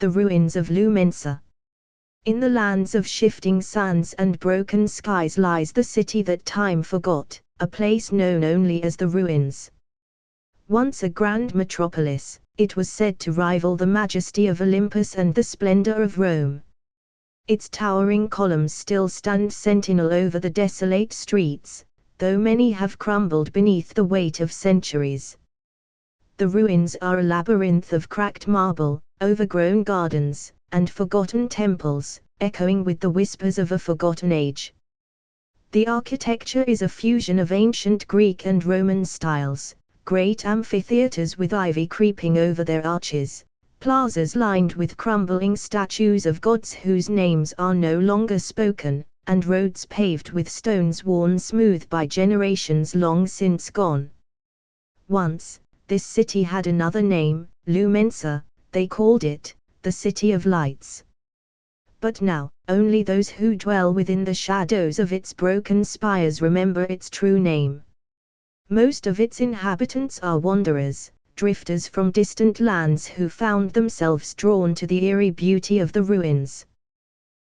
The ruins of Lumensa. In the lands of shifting sands and broken skies lies the city that time forgot, a place known only as the ruins. Once a grand metropolis, it was said to rival the majesty of Olympus and the splendor of Rome. Its towering columns still stand sentinel over the desolate streets, though many have crumbled beneath the weight of centuries. The ruins are a labyrinth of cracked marble, overgrown gardens, and forgotten temples, echoing with the whispers of a forgotten age. The architecture is a fusion of ancient Greek and Roman styles, great amphitheaters with ivy creeping over their arches, plazas lined with crumbling statues of gods whose names are no longer spoken, and roads paved with stones worn smooth by generations long since gone. Once, this city had another name, Lumensa. They called it, the City of Lights. But now, only those who dwell within the shadows of its broken spires remember its true name. Most of its inhabitants are wanderers, drifters from distant lands who found themselves drawn to the eerie beauty of the ruins.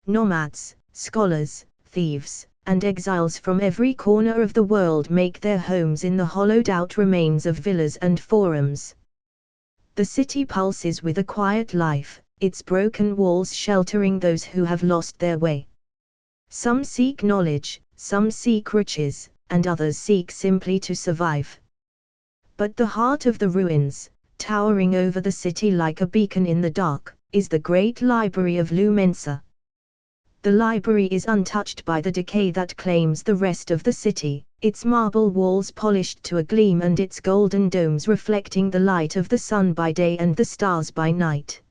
Nomads, scholars, thieves, and exiles from every corner of the world make their homes in the hollowed-out remains of villas and forums. The city pulses with a quiet life, its broken walls sheltering those who have lost their way. Some seek knowledge, some seek riches, and others seek simply to survive. But the heart of the ruins, towering over the city like a beacon in the dark, is the great library of Lumensa. The library is untouched by the decay that claims the rest of the city, its marble walls polished to a gleam and its golden domes reflecting the light of the sun by day and the stars by night.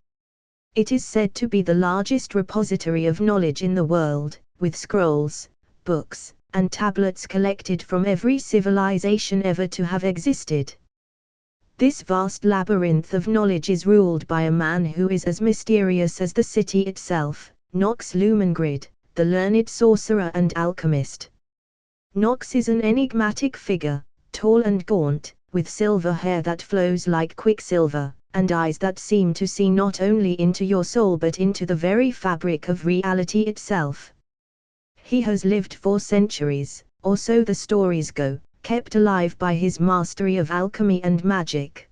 It is said to be the largest repository of knowledge in the world, with scrolls, books, and tablets collected from every civilization ever to have existed. This vast labyrinth of knowledge is ruled by a man who is as mysterious as the city itself, Nox Lumen Grid, the learned sorcerer and alchemist. Nox is an enigmatic figure, tall and gaunt, with silver hair that flows like quicksilver, and eyes that seem to see not only into your soul but into the very fabric of reality itself. He has lived for centuries, or so the stories go, kept alive by his mastery of alchemy and magic.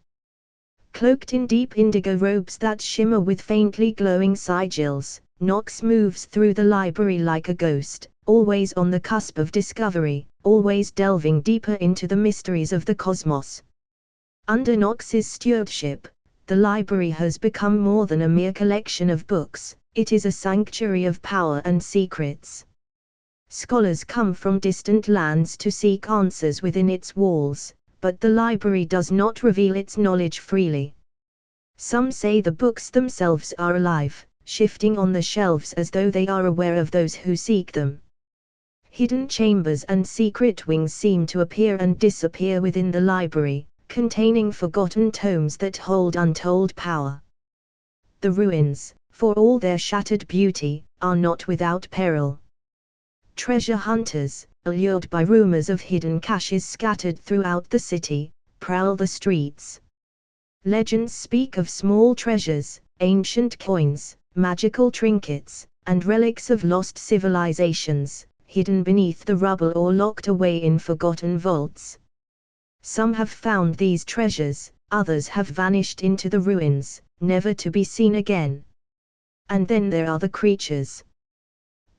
Cloaked in deep indigo robes that shimmer with faintly glowing sigils, Nox moves through the library like a ghost, always on the cusp of discovery, always delving deeper into the mysteries of the cosmos. Under Nox's stewardship, the library has become more than a mere collection of books, it is a sanctuary of power and secrets. Scholars come from distant lands to seek answers within its walls, but the library does not reveal its knowledge freely. Some say the books themselves are alive, shifting on the shelves as though they are aware of those who seek them. Hidden chambers and secret wings seem to appear and disappear within the library, containing forgotten tomes that hold untold power. The ruins, for all their shattered beauty, are not without peril. Treasure hunters, allured by rumors of hidden caches scattered throughout the city, prowl the streets. Legends speak of small treasures, ancient coins, magical trinkets, and relics of lost civilizations, hidden beneath the rubble or locked away in forgotten vaults. Some have found these treasures, others have vanished into the ruins, never to be seen again. And then there are the creatures.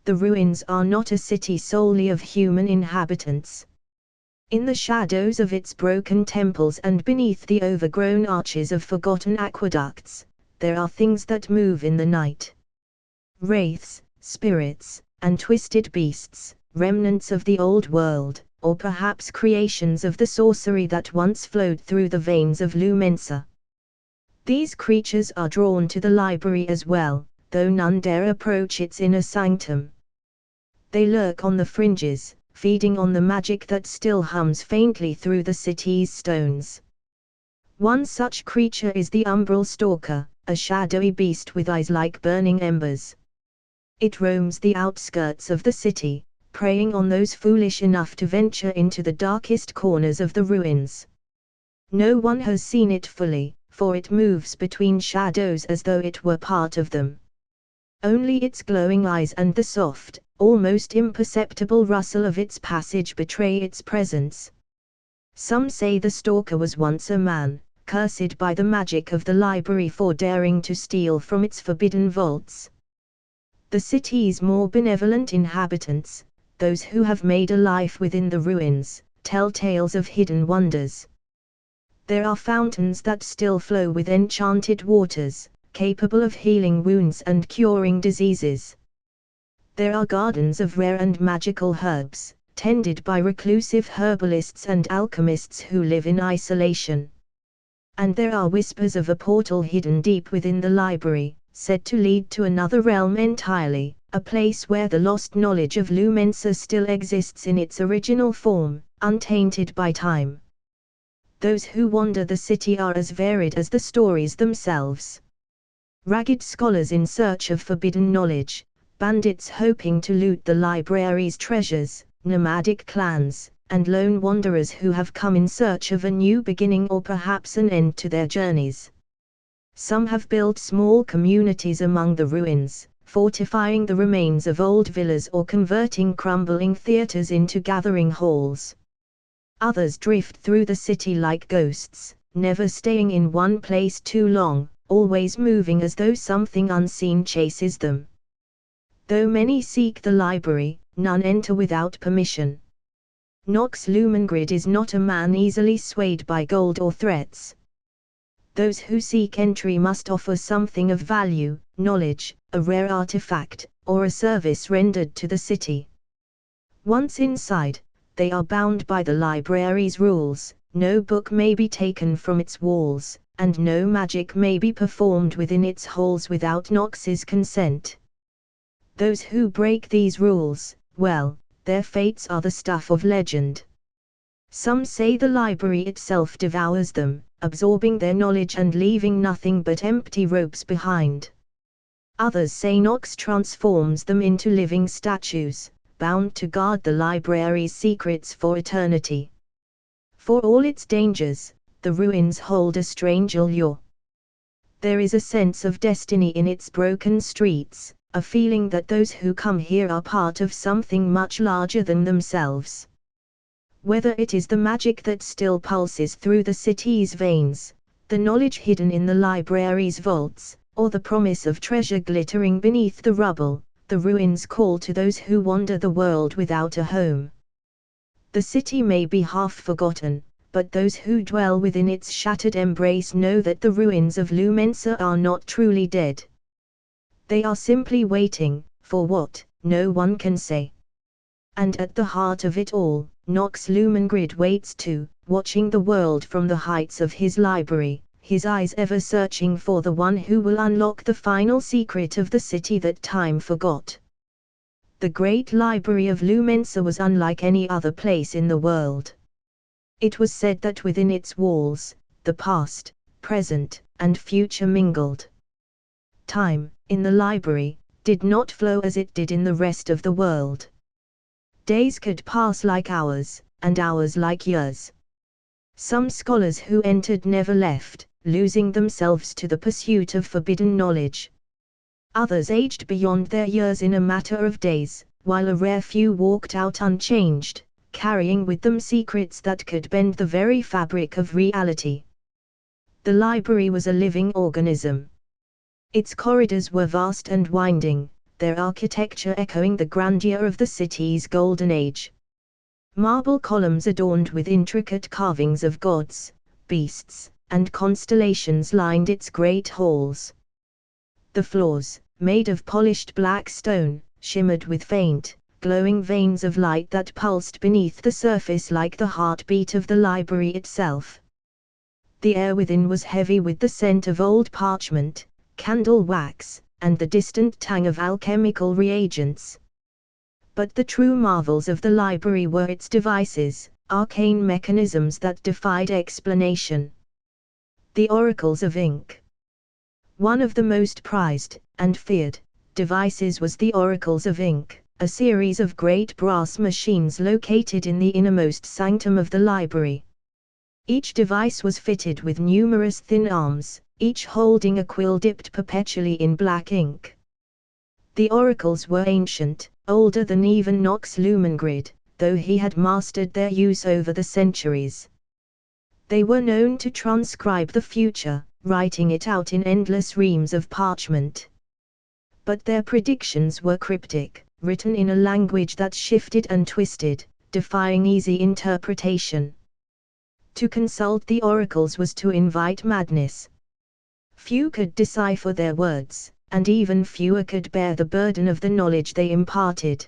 The ruins are not a city solely of human inhabitants. In the shadows of its broken temples and beneath the overgrown arches of forgotten aqueducts, there are things that move in the night. Wraiths, spirits, and twisted beasts, remnants of the old world, or perhaps creations of the sorcery that once flowed through the veins of Lumensa. These creatures are drawn to the library as well, though none dare approach its inner sanctum. They lurk on the fringes, feeding on the magic that still hums faintly through the city's stones. One such creature is the umbral stalker, a shadowy beast with eyes like burning embers. It roams the outskirts of the city, preying on those foolish enough to venture into the darkest corners of the ruins. No one has seen it fully, for it moves between shadows as though it were part of them. Only its glowing eyes and the soft, almost imperceptible rustle of its passage betray its presence. Some say the stalker was once a man, cursed by the magic of the library for daring to steal from its forbidden vaults. The city's more benevolent inhabitants, those who have made a life within the ruins, tell tales of hidden wonders. There are fountains that still flow with enchanted waters, capable of healing wounds and curing diseases. There are gardens of rare and magical herbs, tended by reclusive herbalists and alchemists who live in isolation. And there are whispers of a portal hidden deep within the library, said to lead to another realm entirely, a place where the lost knowledge of Lumensa still exists in its original form, untainted by time. Those who wander the city are as varied as the stories themselves. Ragged scholars in search of forbidden knowledge, bandits hoping to loot the library's treasures, nomadic clans, and lone wanderers who have come in search of a new beginning or perhaps an end to their journeys. Some have built small communities among the ruins, fortifying the remains of old villas or converting crumbling theaters into gathering halls. Others drift through the city like ghosts, never staying in one place too long, always moving as though something unseen chases them. Though many seek the library, none enter without permission. Nox Lumen Grid is not a man easily swayed by gold or threats. Those who seek entry must offer something of value, knowledge, a rare artifact, or a service rendered to the city. Once inside, they are bound by the library's rules. No book may be taken from its walls, and no magic may be performed within its halls without Nox's consent. Those who break these rules, well, their fates are the stuff of legend. Some say the library itself devours them, absorbing their knowledge and leaving nothing but empty ropes behind. Others say Nox transforms them into living statues, bound to guard the library's secrets for eternity. For all its dangers, the ruins hold a strange allure. There is a sense of destiny in its broken streets, a feeling that those who come here are part of something much larger than themselves. Whether it is the magic that still pulses through the city's veins, the knowledge hidden in the library's vaults, or the promise of treasure glittering beneath the rubble, the ruins call to those who wander the world without a home. The city may be half forgotten, but those who dwell within its shattered embrace know that the ruins of Lumensa are not truly dead. They are simply waiting, for what, no one can say. And at the heart of it all, Nox Lumen Grid waits too, watching the world from the heights of his library, his eyes ever searching for the one who will unlock the final secret of the city that time forgot. The great library of Lumensa was unlike any other place in the world. It was said that within its walls, the past, present, and future mingled. Time, in the library, did not flow as it did in the rest of the world. Days could pass like hours, and hours like years. Some scholars who entered never left, losing themselves to the pursuit of forbidden knowledge. Others aged beyond their years in a matter of days, while a rare few walked out unchanged, carrying with them secrets that could bend the very fabric of reality. The library was a living organism. Its corridors were vast and winding, their architecture echoing the grandeur of the city's golden age. Marble columns adorned with intricate carvings of gods, beasts, and constellations lined its great halls. The floors, made of polished black stone, shimmered with faint, glowing veins of light that pulsed beneath the surface like the heartbeat of the library itself. The air within was heavy with the scent of old parchment, candle wax, and the distant tang of alchemical reagents. But the true marvels of the library were its devices, arcane mechanisms that defied explanation. The oracles of ink. One of the most prized, and feared, devices was the oracles of ink, a series of great brass machines located in the innermost sanctum of the library. Each device was fitted with numerous thin arms, each holding a quill dipped perpetually in black ink. The oracles were ancient, older than even Nox Lumen Grid, though he had mastered their use over the centuries. They were known to transcribe the future, writing it out in endless reams of parchment. But their predictions were cryptic, written in a language that shifted and twisted, defying easy interpretation. To consult the oracles was to invite madness. Few could decipher their words, and even fewer could bear the burden of the knowledge they imparted.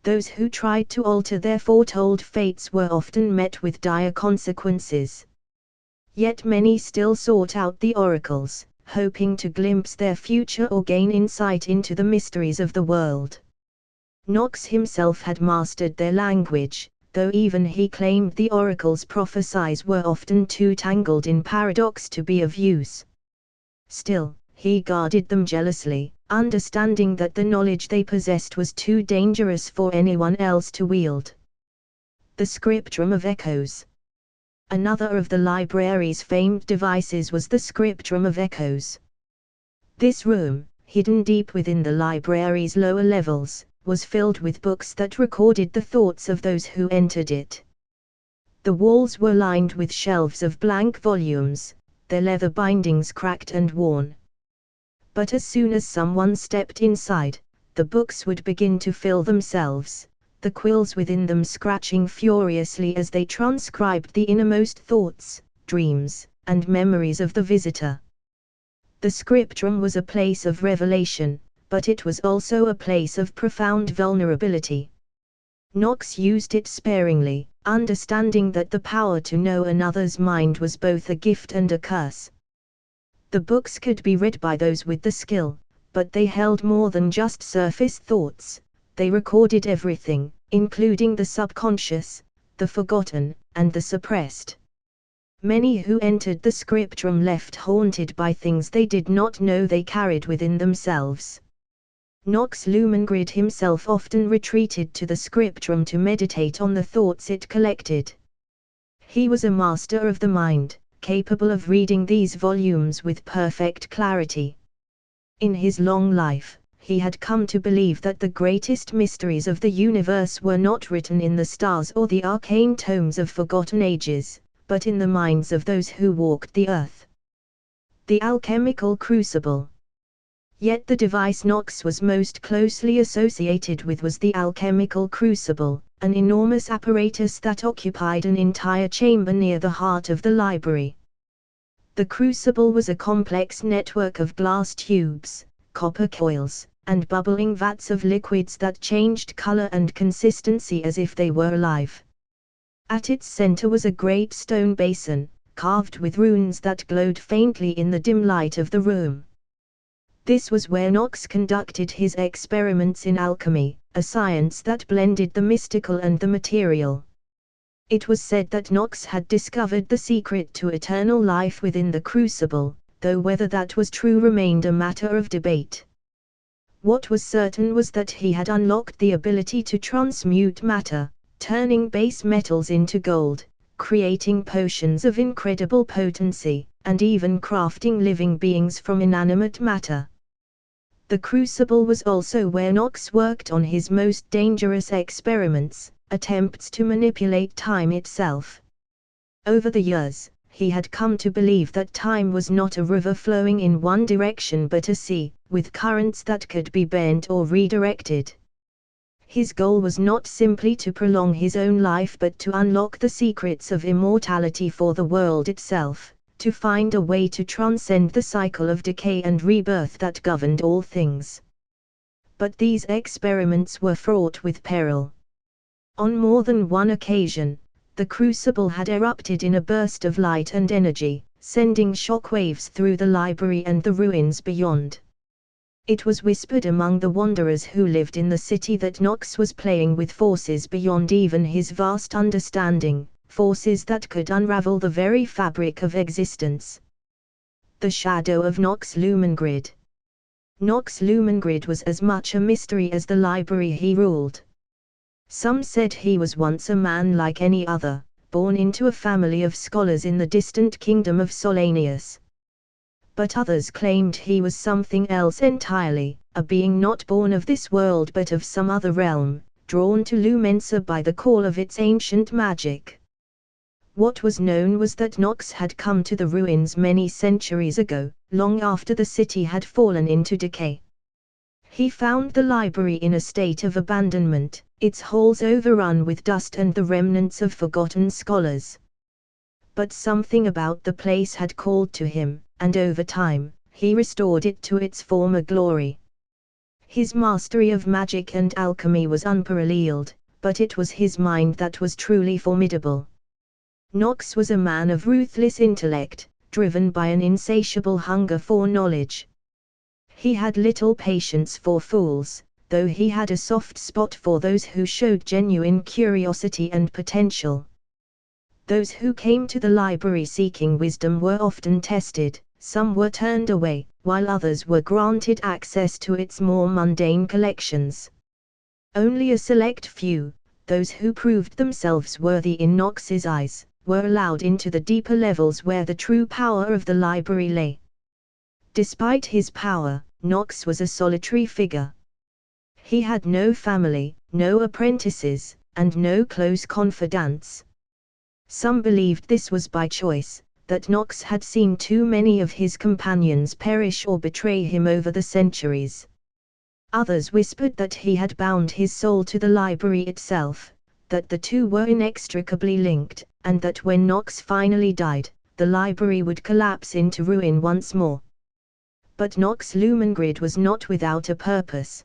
Those who tried to alter their foretold fates were often met with dire consequences. Yet many still sought out the oracles, hoping to glimpse their future or gain insight into the mysteries of the world. Nox himself had mastered their language, though even he claimed the oracles' prophecies were often too tangled in paradox to be of use. Still, he guarded them jealously, understanding that the knowledge they possessed was too dangerous for anyone else to wield. The Scriptrum of Echoes. Another of the library's famed devices was the Scriptrum of Echoes. This room, hidden deep within the library's lower levels, was filled with books that recorded the thoughts of those who entered it. The walls were lined with shelves of blank volumes, their leather bindings cracked and worn. But as soon as someone stepped inside, the books would begin to fill themselves, the quills within them scratching furiously as they transcribed the innermost thoughts, dreams, and memories of the visitor. The Scriptrum was a place of revelation, but it was also a place of profound vulnerability. Nox used it sparingly, understanding that the power to know another's mind was both a gift and a curse. The books could be read by those with the skill, but they held more than just surface thoughts. They recorded everything, including the subconscious, the forgotten, and the suppressed. Many who entered the Scriptrum left haunted by things they did not know they carried within themselves. Nox Lumen Grid himself often retreated to the Scriptrum to meditate on the thoughts it collected. He was a master of the mind, capable of reading these volumes with perfect clarity. In his long life, he had come to believe that the greatest mysteries of the universe were not written in the stars or the arcane tomes of forgotten ages, but in the minds of those who walked the earth. The alchemical crucible. Yet the device Nox was most closely associated with was the alchemical crucible, an enormous apparatus that occupied an entire chamber near the heart of the library. The crucible was a complex network of glass tubes, copper coils, and bubbling vats of liquids that changed color and consistency as if they were alive. At its center was a great stone basin, carved with runes that glowed faintly in the dim light of the room. This was where Nox conducted his experiments in alchemy, a science that blended the mystical and the material. It was said that Nox had discovered the secret to eternal life within the crucible, though whether that was true remained a matter of debate. What was certain was that he had unlocked the ability to transmute matter, turning base metals into gold, creating potions of incredible potency, and even crafting living beings from inanimate matter. The crucible was also where Nox worked on his most dangerous experiments, attempts to manipulate time itself. Over the years, he had come to believe that time was not a river flowing in one direction but a sea, with currents that could be bent or redirected. His goal was not simply to prolong his own life but to unlock the secrets of immortality for the world itself, to find a way to transcend the cycle of decay and rebirth that governed all things. But these experiments were fraught with peril. On more than one occasion, the crucible had erupted in a burst of light and energy, sending shockwaves through the library and the ruins beyond. It was whispered among the wanderers who lived in the city that Nox was playing with forces beyond even his vast understanding, forces that could unravel the very fabric of existence. The shadow of Nox Lumen Grid. Nox Lumen Grid was as much a mystery as the library he ruled. Some said he was once a man like any other, born into a family of scholars in the distant kingdom of Solanius. But others claimed he was something else entirely, a being not born of this world but of some other realm, drawn to Lumensa by the call of its ancient magic. What was known was that Nox had come to the ruins many centuries ago, long after the city had fallen into decay. He found the library in a state of abandonment, its halls overrun with dust and the remnants of forgotten scholars. But something about the place had called to him, and over time, he restored it to its former glory. His mastery of magic and alchemy was unparalleled, but it was his mind that was truly formidable. Nox was a man of ruthless intellect, driven by an insatiable hunger for knowledge. He had little patience for fools, though he had a soft spot for those who showed genuine curiosity and potential. Those who came to the library seeking wisdom were often tested, some were turned away, while others were granted access to its more mundane collections. Only a select few, those who proved themselves worthy in Nox's eyes, were allowed into the deeper levels where the true power of the library lay. Despite his power, Nox was a solitary figure. He had no family, no apprentices, and no close confidants. Some believed this was by choice, that Nox had seen too many of his companions perish or betray him over the centuries. Others whispered that he had bound his soul to the library itself, that the two were inextricably linked, and that when Nox finally died, the library would collapse into ruin once more. But Nox Lumen Grid was not without a purpose.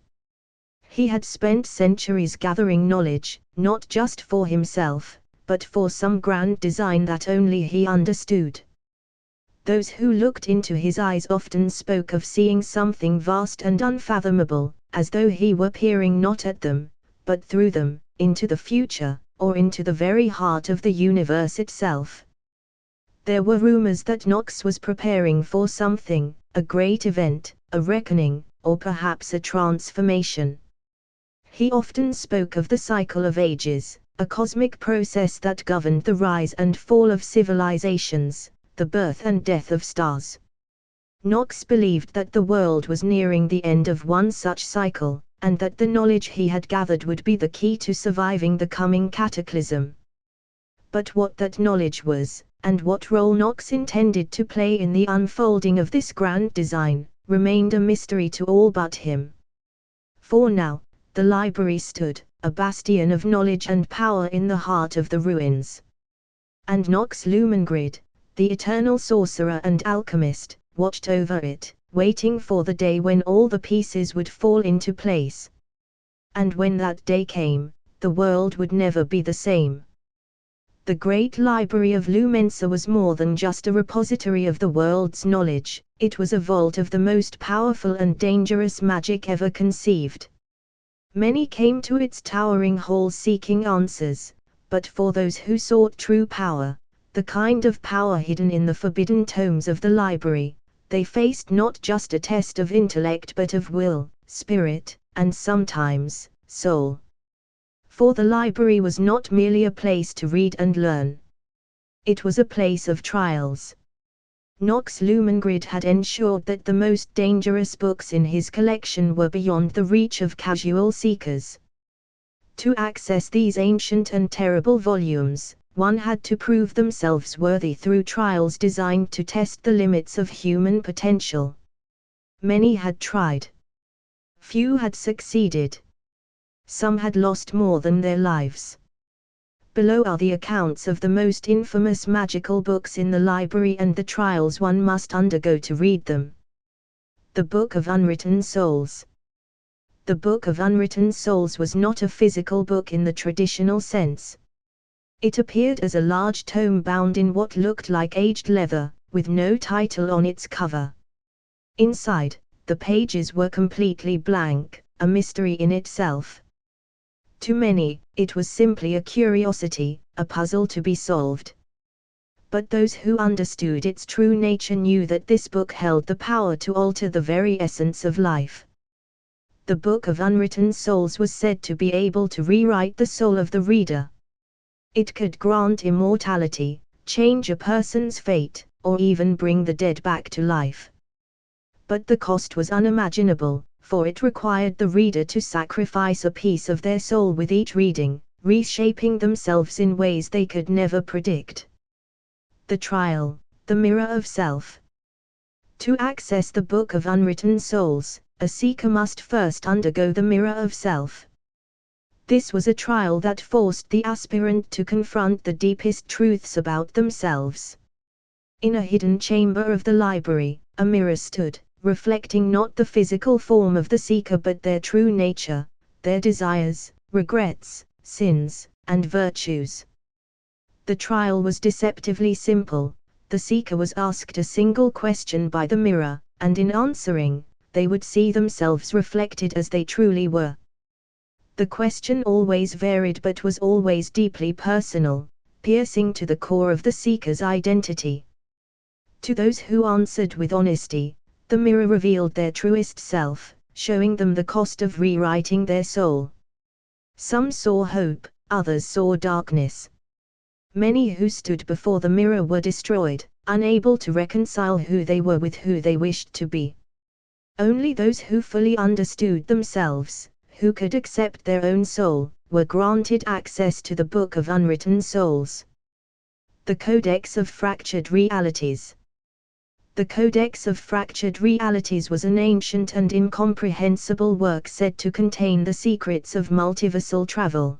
He had spent centuries gathering knowledge, not just for himself, but for some grand design that only he understood. Those who looked into his eyes often spoke of seeing something vast and unfathomable, as though he were peering not at them, but through them, into the future, or into the very heart of the universe itself. There were rumors that Nox was preparing for something, a great event, a reckoning, or perhaps a transformation. He often spoke of the cycle of ages, a cosmic process that governed the rise and fall of civilizations, the birth and death of stars. Nox believed that the world was nearing the end of one such cycle, and that the knowledge he had gathered would be the key to surviving the coming cataclysm. But what that knowledge was, and what role Nox intended to play in the unfolding of this grand design, remained a mystery to all but him. For now, the library stood, a bastion of knowledge and power in the heart of the ruins. And Nox Lumen Grid, the eternal sorcerer and alchemist, watched over it, waiting for the day when all the pieces would fall into place. And when that day came, the world would never be the same. The great library of Lumensa was more than just a repository of the world's knowledge, it was a vault of the most powerful and dangerous magic ever conceived. Many came to its towering halls seeking answers, but for those who sought true power, the kind of power hidden in the forbidden tomes of the library, they faced not just a test of intellect but of will, spirit, and sometimes, soul. For the library was not merely a place to read and learn. It was a place of trials. Nox Lumen Grid had ensured that the most dangerous books in his collection were beyond the reach of casual seekers. To access these ancient and terrible volumes, one had to prove themselves worthy through trials designed to test the limits of human potential. Many had tried. Few had succeeded. Some had lost more than their lives. Below are the accounts of the most infamous magical books in the library and the trials one must undergo to read them. The Book of Unwritten Souls. The Book of Unwritten Souls was not a physical book in the traditional sense. It appeared as a large tome bound in what looked like aged leather, with no title on its cover. Inside, the pages were completely blank, a mystery in itself. To many, it was simply a curiosity, a puzzle to be solved. But those who understood its true nature knew that this book held the power to alter the very essence of life. The Book of Unwritten Souls was said to be able to rewrite the soul of the reader. It could grant immortality, change a person's fate, or even bring the dead back to life. But the cost was unimaginable, for it required the reader to sacrifice a piece of their soul with each reading, reshaping themselves in ways they could never predict. The trial, the mirror of self. To access the Book of Unwritten Souls, a seeker must first undergo the mirror of self. This was a trial that forced the aspirant to confront the deepest truths about themselves. In a hidden chamber of the library, a mirror stood, reflecting not the physical form of the seeker but their true nature, their desires, regrets, sins, and virtues. The trial was deceptively simple. The seeker was asked a single question by the mirror, and in answering, they would see themselves reflected as they truly were. The question always varied but was always deeply personal, piercing to the core of the seeker's identity. To those who answered with honesty, the mirror revealed their truest self, showing them the cost of rewriting their soul. Some saw hope, others saw darkness. Many who stood before the mirror were destroyed, unable to reconcile who they were with who they wished to be. Only those who fully understood themselves, who could accept their own soul, were granted access to the Book of Unwritten Souls. The Codex of Fractured Realities. The Codex of Fractured Realities was an ancient and incomprehensible work said to contain the secrets of multiversal travel.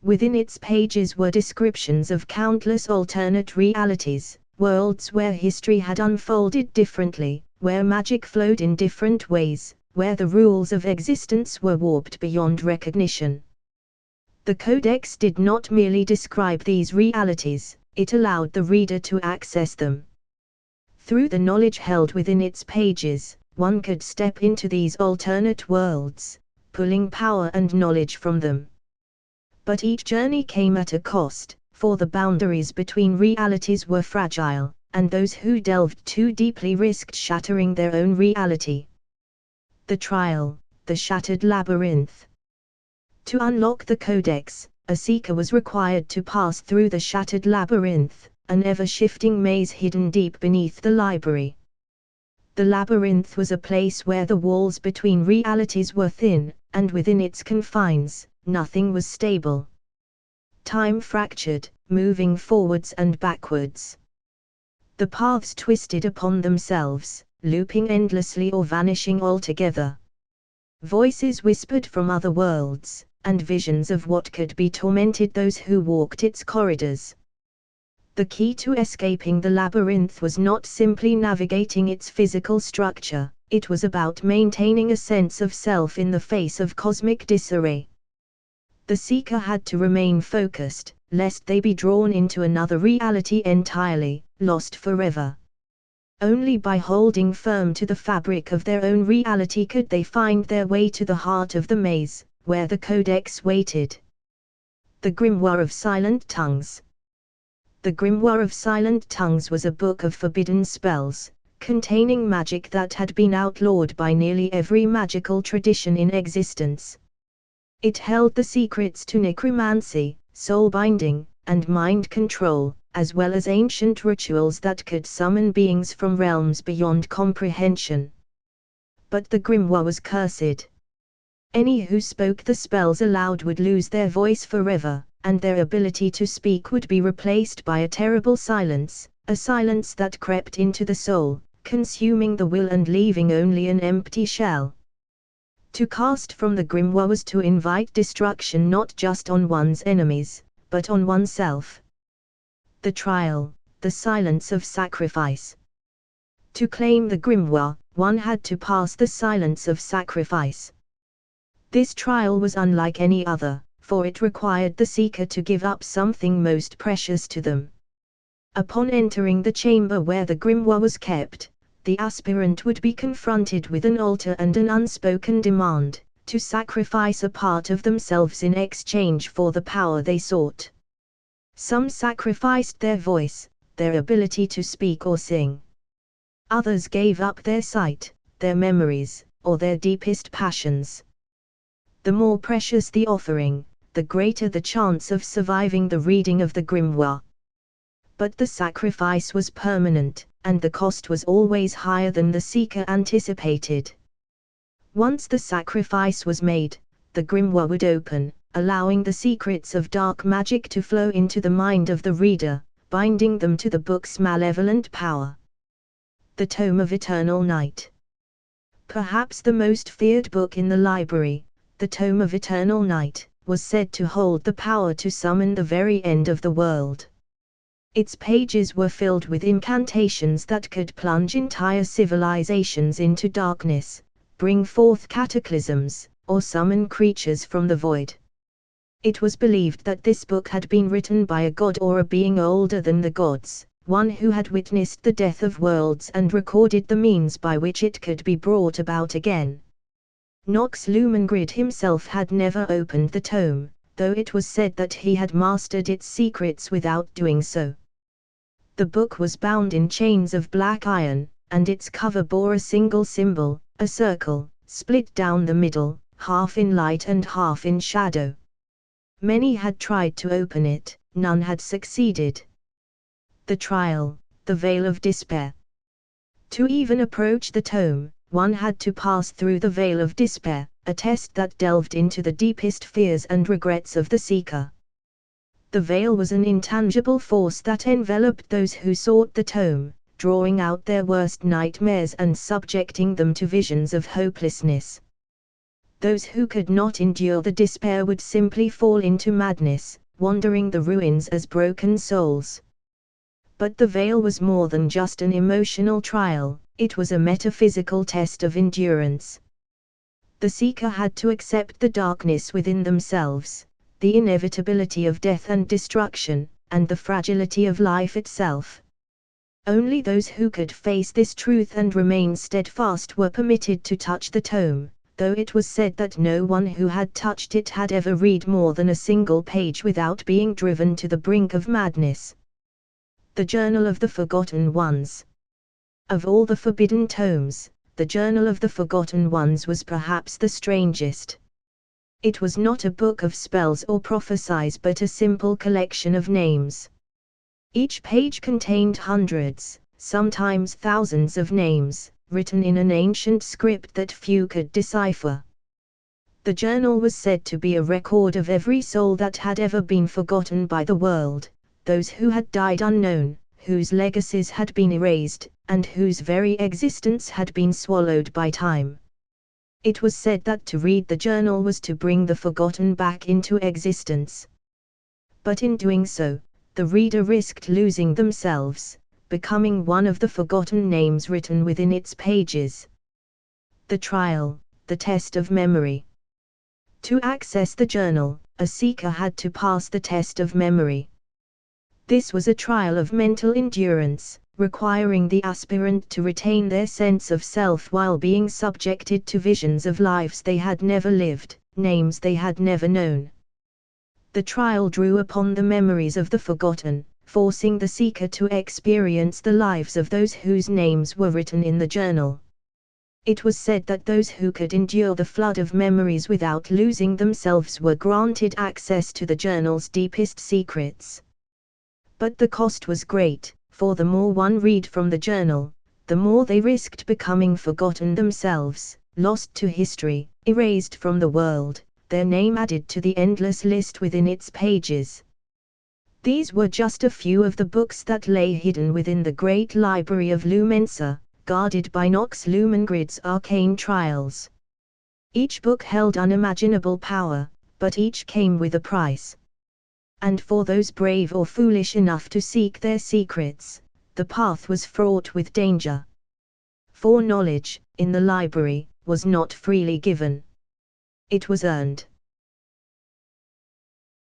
Within its pages were descriptions of countless alternate realities, worlds where history had unfolded differently, where magic flowed in different ways, where the rules of existence were warped beyond recognition. The Codex did not merely describe these realities, it allowed the reader to access them. Through the knowledge held within its pages, one could step into these alternate worlds, pulling power and knowledge from them. But each journey came at a cost, for the boundaries between realities were fragile, and those who delved too deeply risked shattering their own reality. The trial, the Shattered Labyrinth. To unlock the Codex, a seeker was required to pass through the Shattered Labyrinth, an ever-shifting maze hidden deep beneath the library. The labyrinth was a place where the walls between realities were thin, and within its confines, nothing was stable. Time fractured, moving forwards and backwards. The paths twisted upon themselves, looping endlessly or vanishing altogether. Voices whispered from other worlds, and visions of what could be tormented those who walked its corridors. The key to escaping the labyrinth was not simply navigating its physical structure, it was about maintaining a sense of self in the face of cosmic disarray. The seeker had to remain focused, lest they be drawn into another reality entirely, lost forever. Only by holding firm to the fabric of their own reality could they find their way to the heart of the maze, where the Codex waited. The Grimoire of Silent Tongues. The Grimoire of Silent Tongues was a book of forbidden spells, containing magic that had been outlawed by nearly every magical tradition in existence. It held the secrets to necromancy, soul-binding, and mind control, as well as ancient rituals that could summon beings from realms beyond comprehension. But the grimoire was cursed. Any who spoke the spells aloud would lose their voice forever, and their ability to speak would be replaced by a terrible silence, a silence that crept into the soul, consuming the will and leaving only an empty shell. To cast from the grimoire was to invite destruction not just on one's enemies, but on oneself. The trial, the silence of sacrifice. To claim the grimoire, one had to pass the silence of sacrifice. This trial was unlike any other, for it required the seeker to give up something most precious to them. Upon entering the chamber where the grimoire was kept, the aspirant would be confronted with an altar and an unspoken demand, to sacrifice a part of themselves in exchange for the power they sought. Some sacrificed their voice, their ability to speak or sing. Others gave up their sight, their memories, or their deepest passions. The more precious the offering, the greater the chance of surviving the reading of the grimoire. But the sacrifice was permanent, and the cost was always higher than the seeker anticipated. Once the sacrifice was made, the grimoire would open, allowing the secrets of dark magic to flow into the mind of the reader, binding them to the book's malevolent power. The Tome of Eternal Night. Perhaps the most feared book in the library, the Tome of Eternal Night, was said to hold the power to summon the very end of the world. Its pages were filled with incantations that could plunge entire civilizations into darkness, bring forth cataclysms, or summon creatures from the void. It was believed that this book had been written by a god or a being older than the gods, one who had witnessed the death of worlds and recorded the means by which it could be brought about again. Nox Lumen Grid himself had never opened the tome, though it was said that he had mastered its secrets without doing so. The book was bound in chains of black iron, and its cover bore a single symbol, a circle, split down the middle, half in light and half in shadow. Many had tried to open it, none had succeeded. The Trial, the Veil of Despair. To even approach the tome, one had to pass through the Veil of Despair, a test that delved into the deepest fears and regrets of the seeker. The veil was an intangible force that enveloped those who sought the tome, drawing out their worst nightmares and subjecting them to visions of hopelessness. Those who could not endure the despair would simply fall into madness, wandering the ruins as broken souls. But the veil was more than just an emotional trial, it was a metaphysical test of endurance. The seeker had to accept the darkness within themselves, the inevitability of death and destruction, and the fragility of life itself. Only those who could face this truth and remain steadfast were permitted to touch the tome, though it was said that no one who had touched it had ever read more than a single page without being driven to the brink of madness. The Journal of the Forgotten Ones. Of all the forbidden tomes, the Journal of the Forgotten Ones was perhaps the strangest. It was not a book of spells or prophecies but a simple collection of names. Each page contained hundreds, sometimes thousands of names, written in an ancient script that few could decipher. The journal was said to be a record of every soul that had ever been forgotten by the world, those who had died unknown, whose legacies had been erased, and whose very existence had been swallowed by time. It was said that to read the journal was to bring the forgotten back into existence. But in doing so, the reader risked losing themselves, becoming one of the forgotten names written within its pages. The Trial, the Test of Memory. To access the journal, a seeker had to pass the test of memory. This was a trial of mental endurance, requiring the aspirant to retain their sense of self while being subjected to visions of lives they had never lived, names they had never known. The trial drew upon the memories of the forgotten, forcing the seeker to experience the lives of those whose names were written in the journal. It was said that those who could endure the flood of memories without losing themselves were granted access to the journal's deepest secrets. But the cost was great, for the more one read from the journal, the more they risked becoming forgotten themselves, lost to history, erased from the world, their name added to the endless list within its pages. These were just a few of the books that lay hidden within the great library of Lumensa, guarded by Nox Lumen Grid's arcane trials. Each book held unimaginable power, but each came with a price. And for those brave or foolish enough to seek their secrets, the path was fraught with danger. For knowledge, in the library, was not freely given. It was earned.